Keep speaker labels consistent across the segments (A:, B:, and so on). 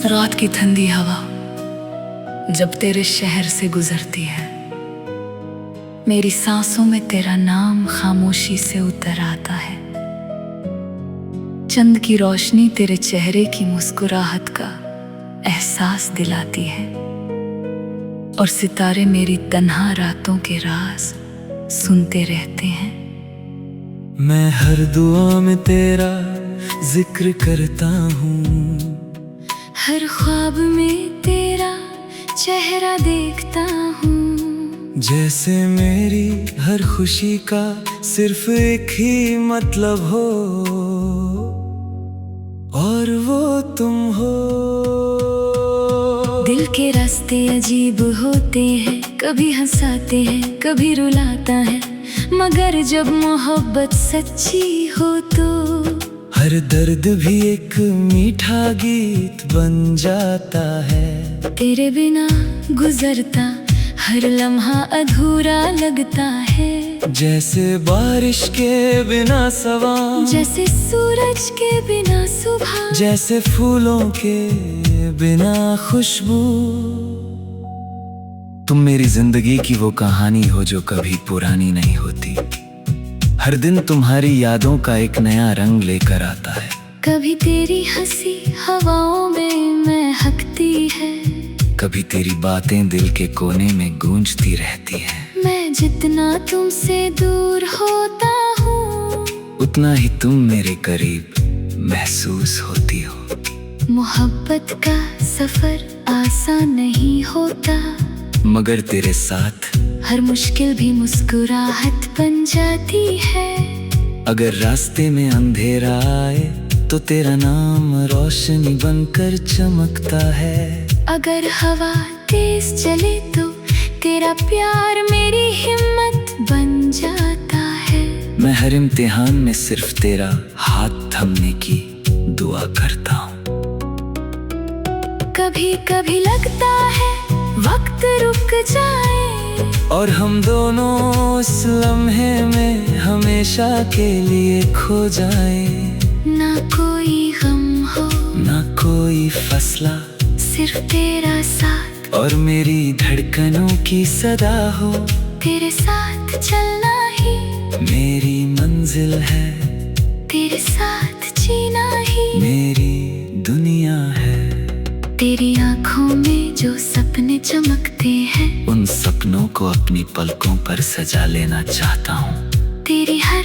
A: रात की ठंडी हवा जब तेरे शहर से गुजरती है, मेरी सांसों में तेरा नाम खामोशी से उतर आता है। चंद की रोशनी तेरे चेहरे की मुस्कुराहट का एहसास दिलाती है, और सितारे मेरी तन्हा रातों के राज सुनते रहते हैं।
B: मैं हर दुआ में तेरा जिक्र करता हूँ,
A: हर ख्वाब में तेरा चेहरा देखता हूँ।
B: जैसे मेरी हर खुशी का सिर्फ एक ही मतलब हो, और वो तुम हो।
A: दिल के रास्ते अजीब होते हैं, कभी हंसाते हैं कभी रुलाता है, मगर जब मोहब्बत सच्ची हो तो
B: हर दर्द भी एक मीठा गीत बन जाता है।
A: तेरे बिना गुजरता हर लम्हा अधूरा लगता है।
B: जैसे बारिश के बिना सवां,
A: जैसे सूरज के बिना सुबह,
B: जैसे फूलों के बिना खुशबू। तुम मेरी जिंदगी की वो कहानी हो जो कभी पुरानी नहीं होती। हर दिन तुम्हारी यादों का एक नया रंग लेकर आता है।
A: कभी तेरी हंसी हवाओं में महकती है,
B: कभी तेरी बातें दिल के कोने में गूंजती रहती हैं।
A: मैं जितना तुमसे दूर होता हूँ,
B: उतना ही तुम मेरे करीब महसूस होती हो।
A: मोहब्बत का सफर आसान नहीं होता,
B: मगर तेरे साथ
A: हर मुश्किल भी मुस्कुराहट बन जाती है।
B: अगर रास्ते में अंधेरा आए तो तेरा नाम रोशनी बनकर चमकता है।
A: अगर हवा तेज चले तो तेरा प्यार मेरी हिम्मत बन जाता है।
B: मैं हर इम्तिहान में सिर्फ तेरा हाथ थामने की दुआ करता हूँ।
A: कभी कभी लगता है वक्त रुक जाए,
B: और हम दोनों इस लम्हे में हमेशा के लिए खो जाए।
A: ना कोई गम हो,
B: ना कोई फैसला,
A: सिर्फ तेरा साथ
B: और मेरी धड़कनों की सदा हो।
A: तेरे साथ चलना ही
B: मेरी मंजिल है,
A: तेरे साथ जीना ही
B: मेरी दुनिया है।
A: तेरी आँखों में जो सपने चमकते हैं,
B: उन सपनों को अपनी पलकों पर सजा लेना चाहता हूँ।
A: तेरी हर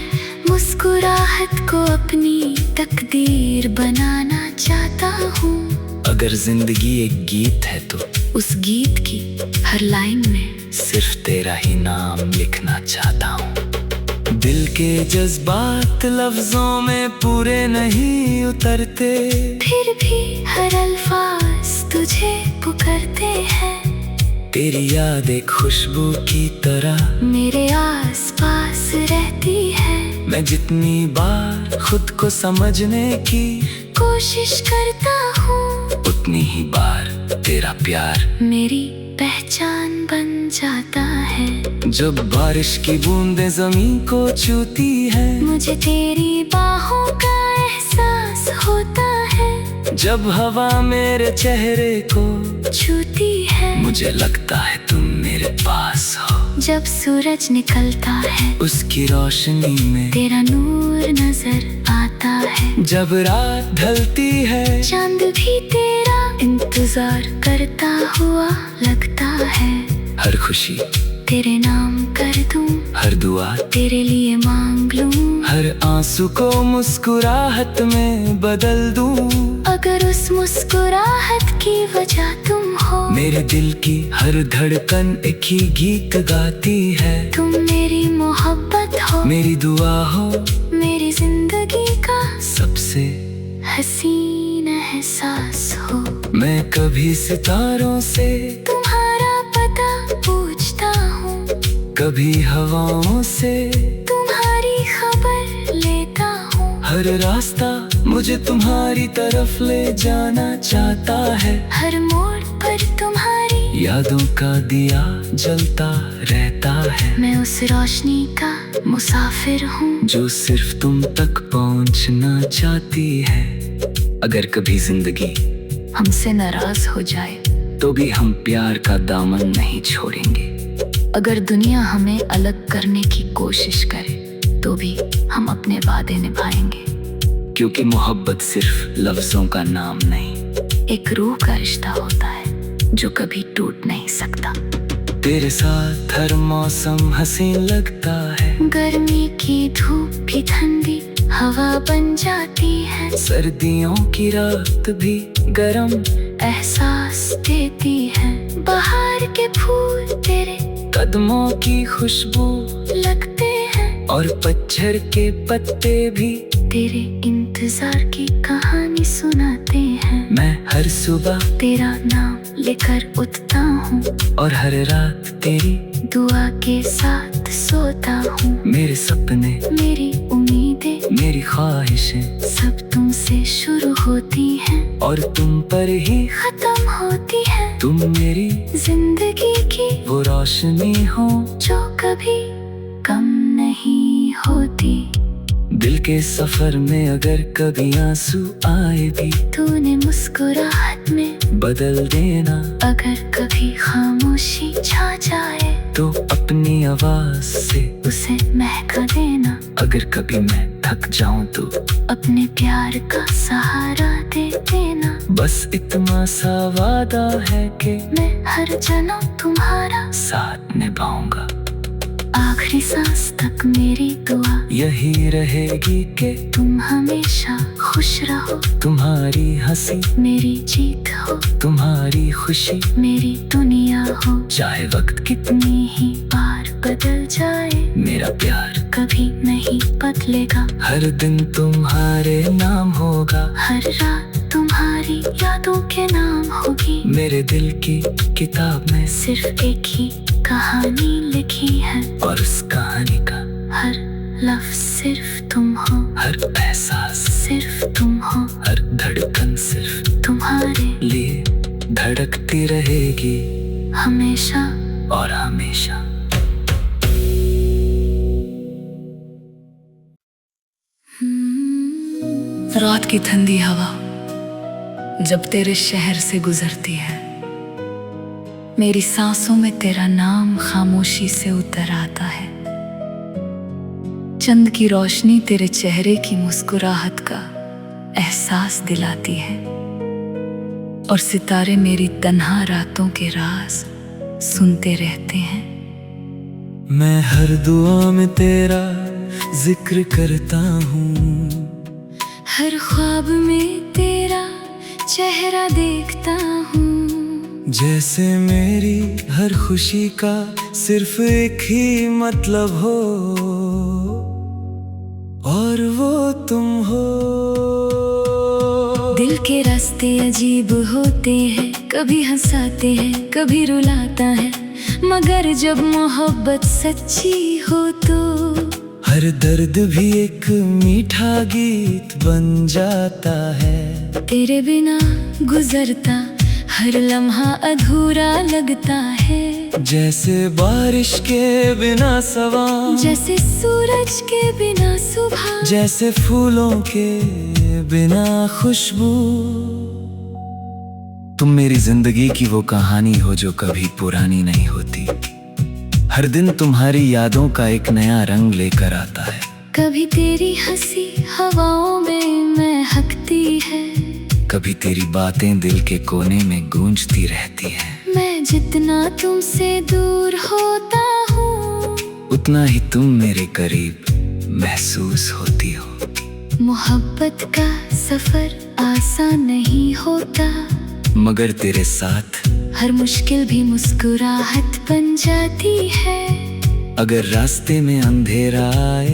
A: मुस्कुराहट को अपनी तकदीर बनाना चाहता हूँ।
B: अगर जिंदगी एक गीत है तो
A: उस गीत की हर लाइन में
B: सिर्फ तेरा ही नाम लिखना चाहता हूँ। दिल के जज्बात लफ्जों में पूरे नहीं उतरते,
A: फिर भी हर अल्फाज तुझे पुकारते हैं।
B: तेरी याद एक खुशबू की तरह
A: मेरे आसपास रहती है।
B: मैं जितनी बार खुद को समझने की
A: कोशिश करता हूँ,
B: उतनी ही बार तेरा प्यार
A: मेरी पहचान बन जाता है।
B: जब बारिश की बूंदें जमीन को छूती है,
A: मुझे तेरी बाहों का एहसास होता है।
B: जब हवा मेरे चेहरे को
A: छूती है,
B: मुझे लगता है तुम मेरे पास हो।
A: जब सूरज निकलता है,
B: उसकी रोशनी में
A: तेरा नूर नजर आता है।
B: जब रात ढलती है,
A: चांद भी तेरा इंतजार करता हुआ लगता है।
B: हर खुशी
A: तेरे नाम कर दूं,
B: हर दुआ
A: तेरे लिए मांग लूं।
B: हर आंसू को मुस्कुराहट में बदल दूं।
A: अगर उस मुस्कुराहट की वजह तुम हो,
B: मेरे दिल की हर धड़कन एक ही गीत गाती है।
A: तुम मेरी मोहब्बत हो,
B: मेरी दुआ हो,
A: मेरी जिंदगी का
B: सबसे
A: हसीन एहसास हो।
B: मैं कभी सितारों से
A: तुम्हारा पता पूछता हूँ,
B: कभी हवाओं से
A: तुम्हारी खबर लेता हूँ।
B: हर रास्ता मुझे तुम्हारी तरफ ले जाना चाहता है।
A: हर मोड़ पर तुम्हारी
B: यादों का दिया जलता रहता है।
A: मैं उस रोशनी का मुसाफिर हूँ,
B: जो सिर्फ तुम तक पहुंचना चाहती है। अगर कभी जिंदगी
A: हमसे नाराज हो जाए
B: तो भी हम प्यार का दामन नहीं छोड़ेंगे।
A: अगर दुनिया हमें अलग करने की कोशिश करे तो भी हम अपने वादे निभाएंगे।
B: क्योंकि मोहब्बत सिर्फ लफ्जों का नाम नहीं,
A: एक रूह का रिश्ता होता है जो कभी टूट नहीं सकता।
B: तेरे साथ हर मौसम हसीन लगता है।
A: गर्मी की धूप भी ठंडी हवा बन जाती है।
B: सर्दियों की रात भी गरम
A: एहसास देती है। बाहर के फूल तेरे
B: कदमों की खुशबू
A: लगते हैं
B: और पतझड़ के पत्ते भी
A: तेरे इंतजार की कहानी सुनाते हैं।
B: मैं हर सुबह
A: तेरा नाम लेकर उठता हूँ
B: और हर रात तेरी
A: दुआ के साथ सोता हूँ।
B: मेरे सपने,
A: मेरी उम्मीदें,
B: मेरी ख्वाहिशें
A: सब तुमसे शुरू होती हैं
B: और तुम पर ही
A: खत्म होती हैं।
B: तुम मेरी
A: जिंदगी की
B: वो रोशनी हो
A: जो कभी कम नहीं होती।
B: दिल के सफर में अगर कभी आंसू आए भी
A: तूने मुस्कुराहट में
B: बदल देना।
A: अगर कभी खामोशी छा जाए
B: तो अपनी आवाज से
A: उसे महका देना।
B: अगर कभी मैं थक जाऊं तो
A: अपने प्यार का सहारा दे देना।
B: बस इतना सा वादा है कि
A: मैं हर जन्म तुम्हारा
B: साथ निभाऊंगा।
A: आखिरी सांस तक मेरी दुआ
B: यही रहेगी कि
A: तुम हमेशा खुश रहो।
B: तुम्हारी हंसी
A: मेरी जीत हो,
B: तुम्हारी खुशी
A: मेरी दुनिया हो।
B: चाहे वक्त
A: कितनी ही बार बदल जाए
B: मेरा प्यार
A: कभी नहीं बदलेगा।
B: हर दिन तुम्हारे नाम होगा,
A: हर रात तुम्हारी यादों के नाम होगी।
B: मेरे दिल की किताब में
A: सिर्फ एक ही कहानी लिखी है
B: और उस कहानी का
A: हर लफ्ज सिर्फ तुम हो।
B: हर एहसास
A: सिर्फ तुम हो।
B: हर धड़कन सिर्फ
A: तुम्हारे
B: लिए धड़कती रहेगी
A: हमेशा
B: और हमेशा।
A: रात की ठंडी हवा जब तेरे शहर से गुजरती है, मेरी सांसों में तेरा नाम खामोशी से उतर आता है। चंद की रोशनी तेरे चेहरे की मुस्कुराहट का एहसास दिलाती है और सितारे मेरी तन्हा रातों के राज सुनते रहते हैं।
B: मैं हर दुआ में तेरा जिक्र करता हूँ,
A: हर ख्वाब में तेरा चेहरा देखता हूँ।
B: जैसे मेरी हर खुशी का सिर्फ एक ही मतलब हो और वो तुम हो।
A: दिल के रास्ते अजीब होते हैं, कभी हंसाते हैं कभी रुलाता है, मगर जब मोहब्बत सच्ची हो तो
B: हर दर्द भी एक मीठा गीत बन जाता है।
A: तेरे बिना गुजरता हर लम्हा अधूरा लगता है।
B: जैसे बारिश के बिना सवा,
A: जैसे सूरज के बिना सुबह,
B: जैसे फूलों के बिना खुशबू। तुम मेरी जिंदगी की वो कहानी हो जो कभी पुरानी नहीं होती। हर दिन तुम्हारी यादों का एक नया रंग लेकर आता है।
A: कभी तेरी हंसी हवाओं में महकती है,
B: कभी तेरी बातें दिल के कोने में गूंजती रहती हैं।
A: मैं जितना तुमसे दूर होता हूँ
B: उतना ही तुम मेरे करीब महसूस होती हो।
A: मोहब्बत का सफर आसान नहीं होता,
B: मगर तेरे साथ
A: हर मुश्किल भी मुस्कुराहट बन जाती है।
B: अगर रास्ते में अंधेरा आए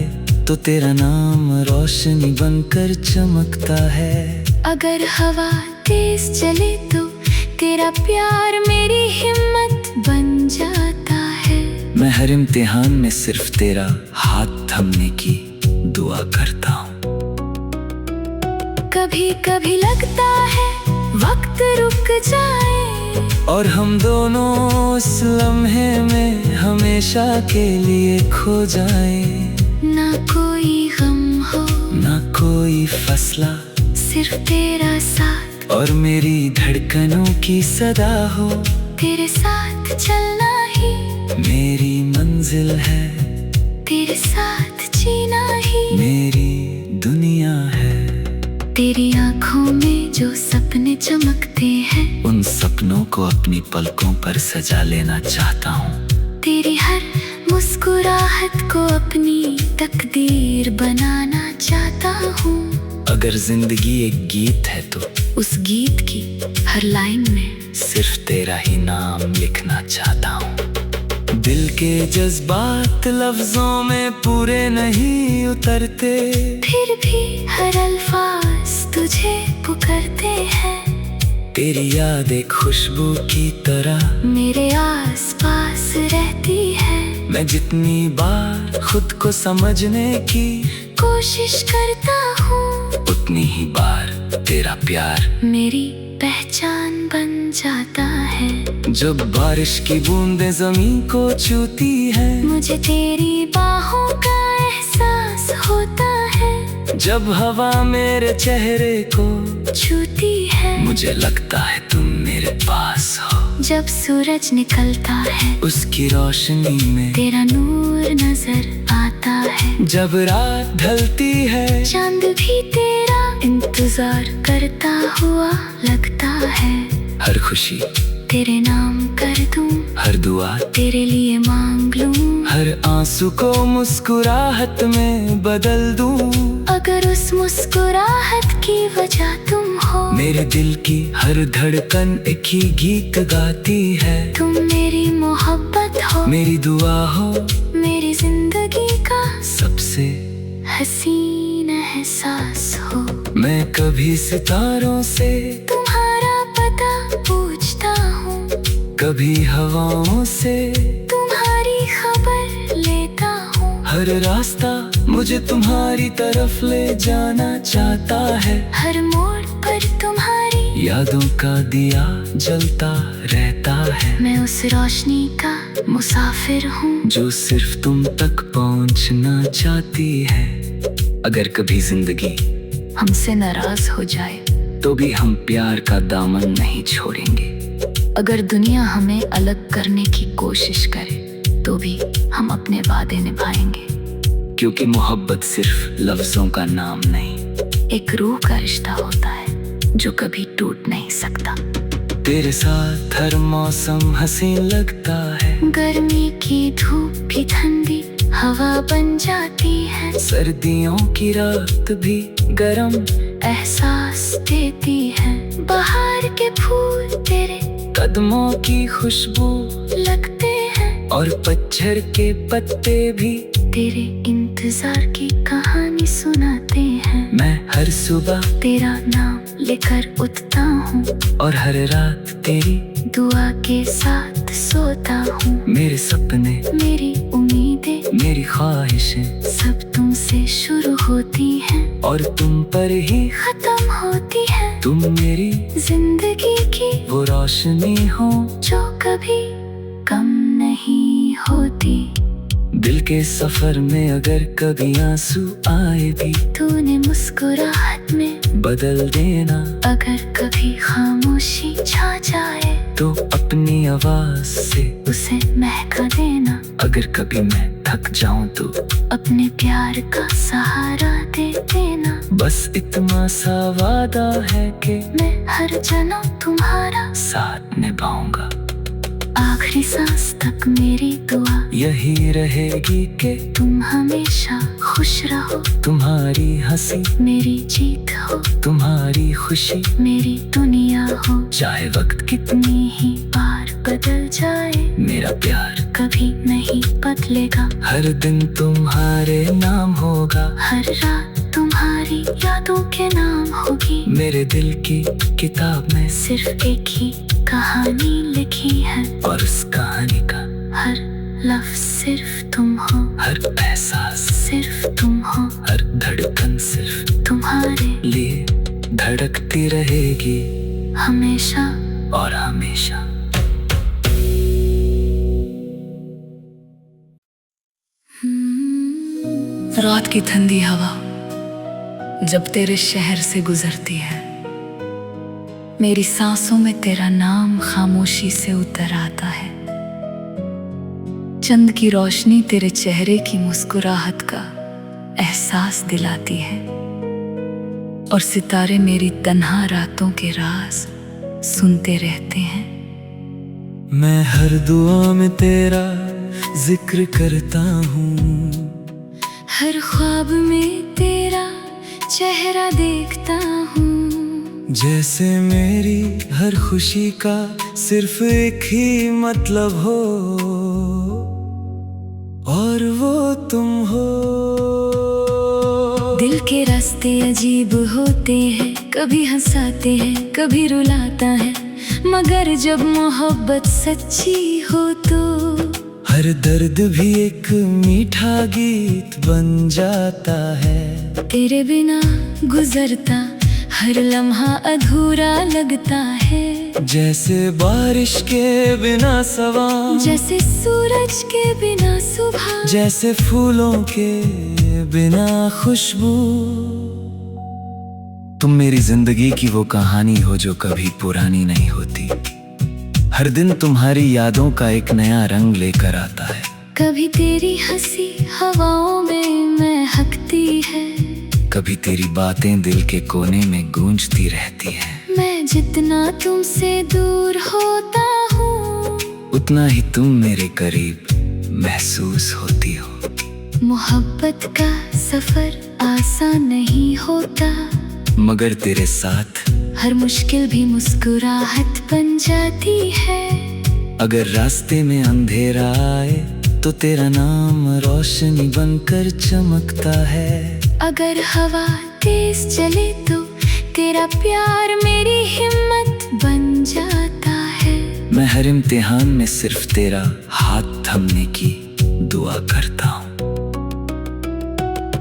B: तो तेरा नाम रोशनी बनकर चमकता है।
A: अगर हवा तेज चले तो तेरा प्यार मेरी हिम्मत बन जाता है।
B: मैं हर इम्तिहान में सिर्फ तेरा हाथ थमने की दुआ करता हूँ।
A: कभी कभी लगता है वक्त रुक जाए
B: और हम दोनों इस लम्हे में हमेशा के लिए खो जाएं।
A: ना कोई गम हो,
B: ना कोई फैसला,
A: सिर्फ तेरा साथ
B: और मेरी धड़कनों की सदा हो।
A: तेरे साथ चलना ही
B: मेरी मंजिल है,
A: तेरे साथ जीना ही
B: मेरी दुनिया है।
A: तेरी आँखों में जो सपने चमकते हैं,
B: उन सपनों को अपनी पलकों पर सजा लेना चाहता हूँ।
A: तेरी हर मुस्कुराहट को अपनी तकदीर बनाना चाहता हूँ।
B: अगर जिंदगी एक गीत है तो
A: उस गीत की हर लाइन में
B: सिर्फ तेरा ही नाम लिखना चाहता हूँ। दिल के जज्बात लफ्जों में पूरे नहीं उतरते,
A: फिर भी हर अल्फाज तुझे पुकारते हैं।
B: तेरी याद एक खुशबू की तरह
A: मेरे आसपास रहती है।
B: मैं जितनी बार खुद को समझने की
A: कोशिश करता हूँ,
B: उतनी ही बार तेरा प्यार
A: मेरी पहचान बन जाता है।
B: जब बारिश की बूंदें जमीन को छूती है,
A: मुझे तेरी बाहों का एहसास होता है।
B: जब हवा मेरे चेहरे को
A: छूती है,
B: मुझे लगता है तुम मेरे पास हो।
A: जब सूरज निकलता है,
B: उसकी रोशनी में
A: तेरा नूर नजर आता है।
B: जब रात ढलती है,
A: चांद भी तेरा इंतजार करता हुआ लगता है।
B: हर खुशी
A: तेरे नाम कर दूं,
B: हर दुआ
A: तेरे लिए मांग लूं।
B: हर आंसू को मुस्कुराहट में बदल दूं।
A: अगर उस मुस्कुराहट की वजह तुम हो,
B: मेरे दिल की हर धड़कन एक ही गीत गाती है।
A: तुम मेरी मोहब्बत हो,
B: मेरी दुआ हो,
A: मेरी जिंदगी का
B: सबसे
A: हसीन एहसास हो।
B: मैं कभी सितारों से
A: तुम्हारा पता पूछता हूँ,
B: कभी हवाओं से
A: तुम्हारी खबर लेता हूँ।
B: हर रास्ता मुझे तुम्हारी तरफ ले जाना चाहता है।
A: हर मोड़ पर तुम्हारी
B: यादों का दिया जलता रहता है।
A: मैं उस रोशनी का मुसाफिर हूँ,
B: जो सिर्फ तुम तक पहुंचना चाहती है। अगर कभी जिंदगी
A: हमसे नाराज हो जाए,
B: तो भी हम प्यार का दामन नहीं छोड़ेंगे।
A: अगर दुनिया हमें अलग करने की कोशिश करे, तो भी हम अपने वादे निभाएंगे।
B: क्योंकि मोहब्बत सिर्फ लफ्जों का नाम नहीं,
A: एक रूह का रिश्ता होता है जो कभी टूट नहीं सकता।
B: तेरे साथ हर मौसम हसीन लगता है।
A: गर्मी की धूप भी ठंडी हवा बन जाती है।
B: सर्दियों की रात भी गरम
A: एहसास देती है। बाहर के फूल तेरे
B: कदमों की खुशबू
A: लगते हैं,
B: और पतझड़ के पत्ते भी
A: तेरे इंतजार की कहानी सुनाते हैं।
B: मैं हर सुबह
A: तेरा नाम लेकर उठता हूँ,
B: और हर रात तेरी
A: दुआ के साथ सोता हूँ।
B: मेरे सपने,
A: मेरी उम्मीदें,
B: मेरी ख्वाहिशें
A: सब तुमसे शुरू होती हैं
B: और तुम पर ही
A: खत्म होती है।
B: तुम मेरी
A: जिंदगी की
B: वो रोशनी हो
A: जो कभी कम नहीं होती।
B: दिल के सफर में अगर कभी आंसू आए भी,
A: तूने मुस्कुराहट में
B: बदल देना।
A: अगर कभी खामोशी छा जाए,
B: तो अपनी आवाज से
A: उसे महका देना।
B: अगर कभी मैं थक जाऊं तो
A: अपने प्यार का सहारा दे देना।
B: बस इतना सा वादा है कि
A: मैं हर जन्म तुम्हारा
B: साथ निभाऊंगा।
A: आखिरी सांस तक मेरी दुआ
B: यही रहेगी कि
A: तुम हमेशा खुश रहो।
B: तुम्हारी हंसी
A: मेरी जीत हो,
B: तुम्हारी खुशी
A: मेरी दुनिया हो।
B: चाहे वक्त
A: कितनी ही बार बदल जाए,
B: मेरा प्यार
A: कभी नहीं बदलेगा।
B: हर दिन तुम्हारे नाम होगा,
A: हर रात तुम्हारी यादों के नाम होगी।
B: मेरे दिल की किताब में
A: सिर्फ एक ही कहानी लिखी है,
B: और उस कहानी का
A: हर लफ्ज सिर्फ तुम हो।
B: हर एहसास
A: सिर्फ तुम हो,
B: हर धड़कन सिर्फ
A: तुम्हारे
B: लिए धड़कती रहेगी
A: हमेशा
B: और हमेशा।
A: रात की ठंडी हवा जब तेरे शहर से गुजरती है, मेरी सांसों में तेरा नाम खामोशी से उतर आता है। चंद की रोशनी तेरे चेहरे की मुस्कुराहट का एहसास दिलाती है और सितारे मेरी तन्हा रातों के राज सुनते रहते हैं।
B: मैं हर दुआ में तेरा जिक्र करता हूँ,
A: हर ख्वाब में तेरा चेहरा देखता हूँ।
B: जैसे मेरी हर खुशी का सिर्फ एक ही मतलब हो और वो तुम हो।
A: दिल के रास्ते अजीब होते हैं, कभी हंसाते हैं कभी रुलाता है, मगर जब मोहब्बत सच्ची हो तो
B: हर दर्द भी एक मीठा गीत बन जाता है।
A: तेरे बिना गुजरता हर लम्हा अधूरा लगता है।
B: जैसे बारिश के बिना सवार,
A: जैसे सूरज के बिना सुबह,
B: जैसे फूलों के बिना खुशबू। तुम मेरी जिंदगी की वो कहानी हो जो कभी पुरानी नहीं होती। हर दिन तुम्हारी यादों का एक नया रंग लेकर आता है।
A: कभी तेरी हंसी हवाओं में महकती है,
B: कभी तेरी बातें दिल के कोने में गूंजती रहती हैं।
A: मैं जितना तुमसे दूर होता हूँ,
B: उतना ही तुम मेरे करीब महसूस होती हो।
A: मोहब्बत का सफर आसान नहीं होता,
B: मगर तेरे साथ
A: हर मुश्किल भी मुस्कुराहट बन जाती है।
B: अगर रास्ते में अंधेरा आए तो तेरा नाम रोशनी बनकर चमकता है।
A: अगर हवा तेज चले तो तेरा प्यार मेरी हिम्मत बन जाता है।
B: मैं हर इम्तिहान में सिर्फ तेरा हाथ थामने की दुआ करता हूँ।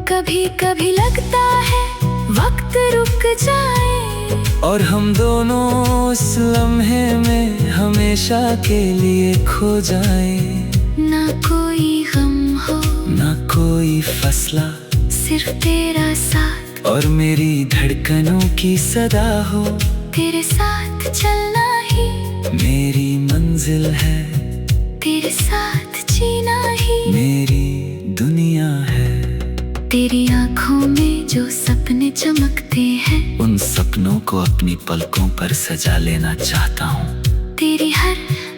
A: कभी कभी लगता है वक्त रुक जाए
B: और हम दोनों इस लम्हे में हमेशा के लिए खो जाएं।
A: ना कोई गम हो,
B: ना कोई फैसला,
A: सिर्फ तेरा साथ
B: और मेरी धड़कनों की सदा हो।
A: तेरे साथ चलना ही
B: मेरी मंजिल है,
A: तेरे साथ जीना ही
B: मेरी दुनिया है।
A: तेरी आँखों में जो सपने चमकते हैं,
B: उन सपनों को अपनी पलकों पर सजा लेना चाहता हूँ।
A: तेरी हर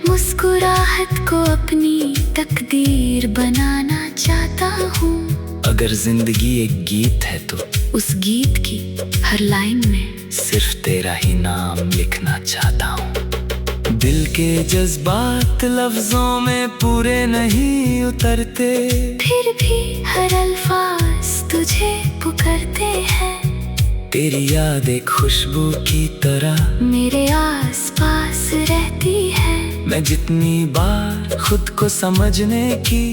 A: मुस्कुराहट को अपनी तकदीर बनाना चाहता हूँ।
B: अगर जिंदगी एक गीत है तो
A: उस गीत की हर लाइन में
B: सिर्फ तेरा ही नाम लिखना चाहता हूँ। दिल के जज्बात लफ्जों में पूरे नहीं उतरते,
A: फिर भी हर अल्फाज तुझे पुकारते हैं।
B: तेरी याद एक खुशबू की तरह
A: मेरे आसपास रहती है।
B: मैं जितनी बार खुद को समझने की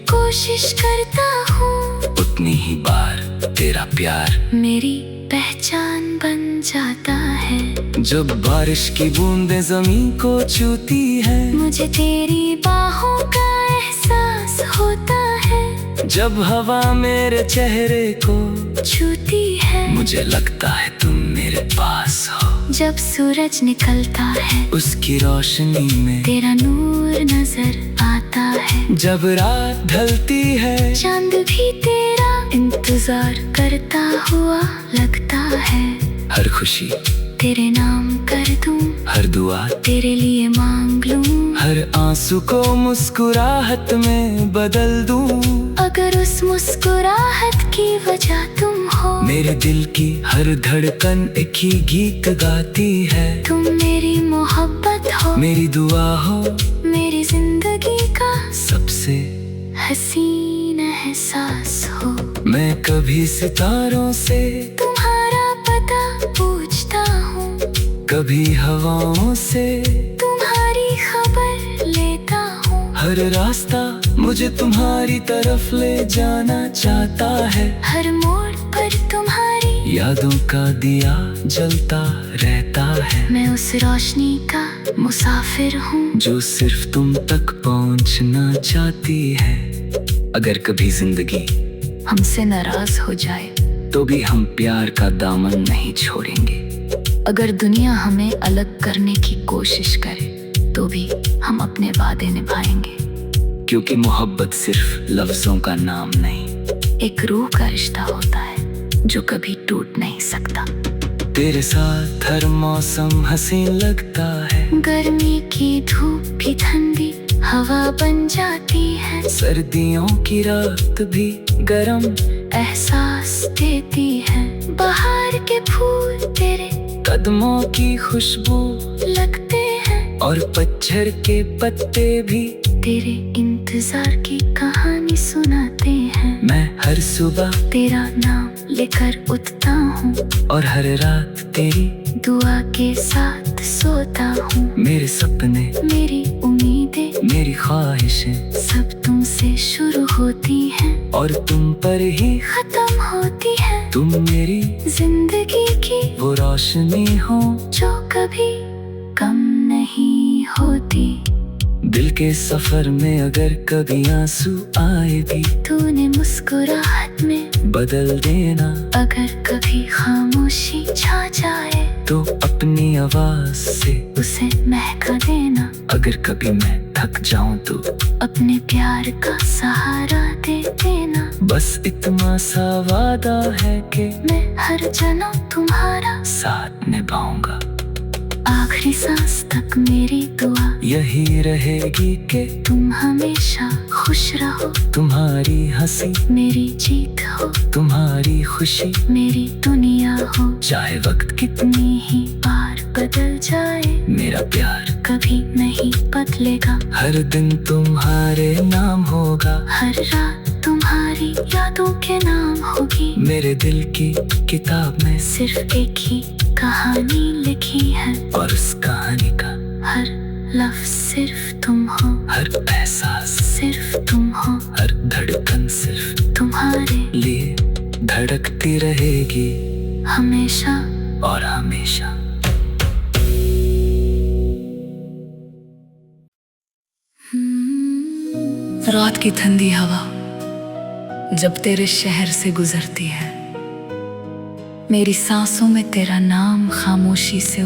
A: कोशिश करता हूँ,
B: उतनी ही बार तेरा प्यार
A: मेरी पहचान बन जाता है।
B: जब बारिश की बूंदें जमीन को छूती है,
A: मुझे तेरी बाहों का एहसास होता है।
B: जब हवा मेरे चेहरे को
A: छूती है,
B: मुझे लगता है तुम मेरे पास हो।
A: जब सूरज निकलता है,
B: उसकी रोशनी में
A: तेरा नूर नजर आता है।
B: जब रात ढलती है,
A: चांद भी तेरा इंतजार करता हुआ लगता है।
B: हर खुशी
A: तेरे नाम कर दूं,
B: हर दुआ
A: तेरे लिए मांग लूं।
B: हर आंसू को मुस्कुराहट में बदल दूं।
A: अगर उस मुस्कुराहट की वजह तुम हो,
B: मेरे दिल की हर धड़कन एक ही गीत गाती है।
A: तुम मेरी मोहब्बत हो,
B: मेरी दुआ हो,
A: मेरी जिंदगी का
B: सबसे
A: हसीन एहसास हो।
B: मैं कभी सितारों से
A: तुम्हारा पता पूछता हूँ,
B: कभी हवाओं से
A: तुम्हारी खबर लेता हूँ।
B: हर रास्ता मुझे तुम्हारी तरफ ले जाना चाहता है।
A: हर मोड़ पर तुम्हारी
B: यादों का दिया जलता रहता है।
A: मैं उस रोशनी का मुसाफिर हूँ,
B: जो सिर्फ तुम तक पहुंचना चाहती है। अगर कभी जिंदगी
A: हमसे नाराज हो जाए,
B: तो भी हम प्यार का दामन नहीं छोड़ेंगे।
A: अगर दुनिया हमें अलग करने की कोशिश करे तो भी हम अपने वादे निभाएंगे,
B: क्योंकि मोहब्बत सिर्फ लफ्जों का नाम नहीं,
A: एक रूह का रिश्ता होता है जो कभी टूट नहीं सकता।
B: तेरे साथ हर मौसम हसीन लगता है,
A: गर्मी की धूप भी ठंडी हवा बन जाती है,
B: सर्दियों की रात भी गरम
A: एहसास देती है, बाहर के फूल तेरे
B: कदमों की खुशबू
A: लगते हैं,
B: और पतझड़ के पत्ते भी
A: तेरे इंतजार की कहानी सुनाते हैं।
B: मैं हर सुबह
A: तेरा नाम लेकर उठता हूँ
B: और हर रात तेरी
A: दुआ के साथ सोता हूँ।
B: मेरे सपने,
A: मेरी उम्मीदें,
B: मेरी ख्वाहिशें
A: सब तुमसे शुरू होती हैं
B: और तुम पर ही
A: खत्म होती है।
B: तुम मेरी
A: जिंदगी की
B: वो रोशनी हो
A: जो कभी कम नहीं होती।
B: दिल के सफर में अगर कभी आंसू आए भी
A: तूने मुस्कुराहट में
B: बदल देना,
A: अगर कभी खामोशी छा जाए
B: तो अपनी आवाज से
A: उसे महका देना,
B: अगर कभी मैं थक जाऊं तो
A: अपने प्यार का सहारा दे देना।
B: बस इतना सा वादा है कि
A: मैं हर जन्म तुम्हारा
B: साथ निभाऊंगा,
A: आखिरी सांस तक मेरी दुआ
B: यही रहेगी कि
A: तुम हमेशा खुश रहो।
B: तुम्हारी हंसी
A: मेरी जीत हो,
B: तुम्हारी खुशी
A: मेरी दुनिया हो,
B: चाहे वक्त
A: कितनी ही बार बदल जाए
B: मेरा प्यार
A: कभी नहीं बदलेगा।
B: हर दिन तुम्हारे नाम होगा,
A: हर रात तुम्हारी यादों के नाम होगी।
B: मेरे दिल की किताब में
A: सिर्फ एक ही कहानी लिखी है
B: और उस कहानी का
A: हर लफ्ज सिर्फ तुम हो,
B: हर एहसास
A: सिर्फ तुम हो,
B: हर धड़कन सिर्फ
A: तुम्हारे
B: लिए धड़कती रहेगी
A: हमेशा
B: और हमेशा।
A: रात की ठंडी हवा जब तेरे शहर से गुजरती है, मेरी सांसों में तेरा नाम खामोशी से